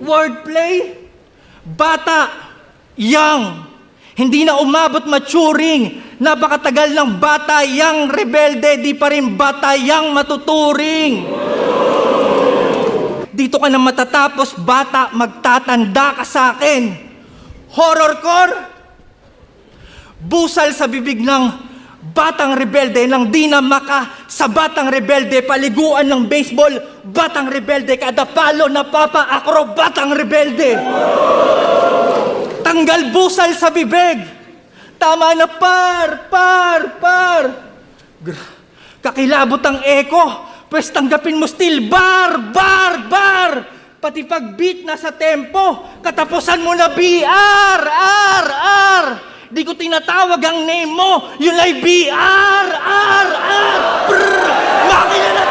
Wordplay? Bata. Young. Hindi na umabot maturing. Napakatagal ng bata, young rebelde, di pa rin bata, young matuturing. Dito ka na matatapos, bata, magtatanda ka sa akin. Horrorcore? Busal sa bibig ng batang rebelde nang di na maka sa batang rebelde, paliguan ng baseball, batang rebelde, kada palo na papa akro, batang rebelde. Tanggal busal sa bibig. Tama na par. Kakilabot ang eko, pwes tanggapin mo still bar. Pati pag beat na sa tempo, katapusan mo na BR, R. Di ko tinatawag ang name mo, yun ay BR, R. Makina na